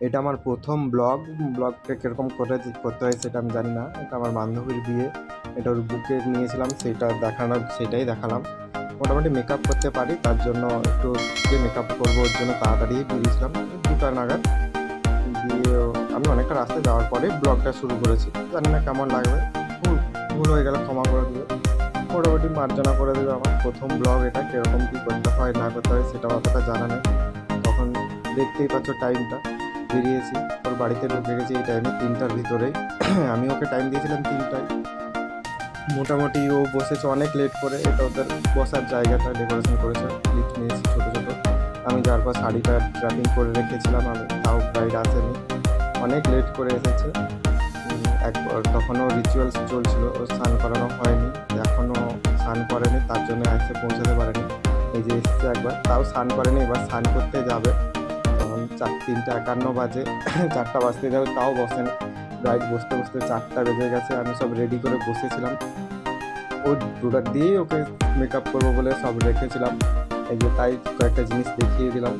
এটা আমার প্রথম ব্লগটা কীরকম করতে হয় সেটা আমি জানি না। এটা আমার বান্ধবীর বিয়ে, এটা ওর বুকে নিয়েছিলাম, সেটাই দেখালাম। মোটামুটি মেকআপ করতে পারি, তার জন্য একটু যে মেকআপ করবো ওর জন্য তাড়াতাড়ি বেরিয়েছিলাম 2টা নাগাদ। দিয়ে আমি অনেকটা রাস্তায় যাওয়ার পরে ব্লগটা শুরু করেছি। জানি না কেমন লাগবে, ভুল ভুল হয়ে গেলে ক্ষমা করে দেবে, মোটামুটি মার্জনা করে দেবে। আমার প্রথম ব্লগ এটা, কীরকম কী করতে হয় না করতে হয় সেটা অতটা জানা নেই। তখন দেখতেই পাচ্ছ টাইমটা, বেরিয়েছি, ওর বাড়িতে ঢুকে গেছি এই টাইমে 3টার ভিতরেই। আমি ওকে টাইম দিয়েছিলাম 3টায়। মোটামুটি ও বসেছে অনেক লেট করে, এটা ওদের বসার জায়গাটা ডেকোরেশন করেছে, লিফট নিয়েছি ছোটো ছোটো। আমি যাওয়ার পর শাড়িটা ড্রাপিং করে রেখেছিলাম, আমি তাও ব্রাইড আসেনি, অনেক লেট করে এসেছে। একবার তখনও রিচুয়ালস চলছিল, ও স্নান করানো হয়নি, এখনও স্নান করেনি, তার জন্য এসে পৌঁছাতে পারেনি। এই যে এসছে একবার, তাও স্নান করেনি, এবার স্নান করতে যাবে। তখন 3:51 বাজে, 4টা বাজতে যাবে, তাও বসেনি। ব্রাইড বসতে বসতে 4টা বেজে গেছে। আমি সব রেডি করে বসেছিলাম, ওই প্রোডাক্ট দিয়েই ওকে মেকআপ করবো বলে সব রেখেছিলাম। এই যে তাই কয়েকটা জিনিস দেখিয়ে দিলাম।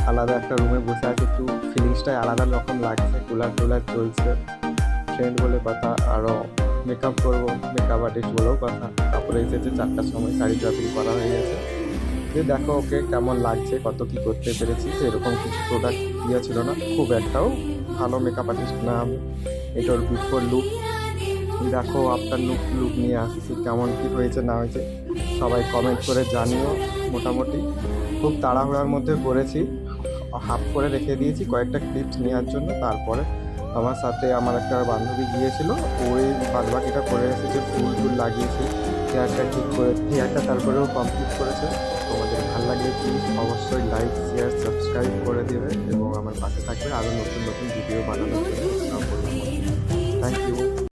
আলাদা একটা রুমে বসে আছে, একটু ফিলিংসটাই আলাদা রকম লাগছে, কুলার চলছে, ফ্রেন্ড বলে কথা, আরও মেকআপ করবো, মেকআপ আর্টিস্ট বলেও কথা। তারপরে এসেছে 4টার সময়, শাড়ি ড্রাপিং করা হয়ে গেছে। যে দেখো ওকে কেমন লাগছে, কত কি করতে পেরেছি। এরকম কিছু প্রোডাক্ট ইয়ে ছিল না, খুব একটাও ভালো মেকআপ আর্টিস্ট না আমি। এটার বিফোর লুক দেখো, আফটার লুক নিয়ে আসছি, কেমন কি হয়েছে না হয়েছে সবাই কমেন্ট করে জানিও। মোটামুটি খুব তাড়াহুড়ার মধ্যে করেছি, হাফ করে রেখে দিয়েছি কয়েকটা ক্লিপস নেওয়ার জন্য। তারপরে আমার সাথে আমার একটা বান্ধবী গিয়েছিল, ওই বাদবাকিটা করে এসেছে, ফুল টুল লাগিয়েছি, হেয়ারটা তারপরেও কমপ্লিট করেছে। তোমাদের ভালো লাগলে প্লিজ অবশ্যই লাইক শেয়ার সাবস্ক্রাইব করে দেবে এবং আমার পাশে থাকবে আরও নতুন নতুন ভিডিও বানানোর জন্য। Thank you.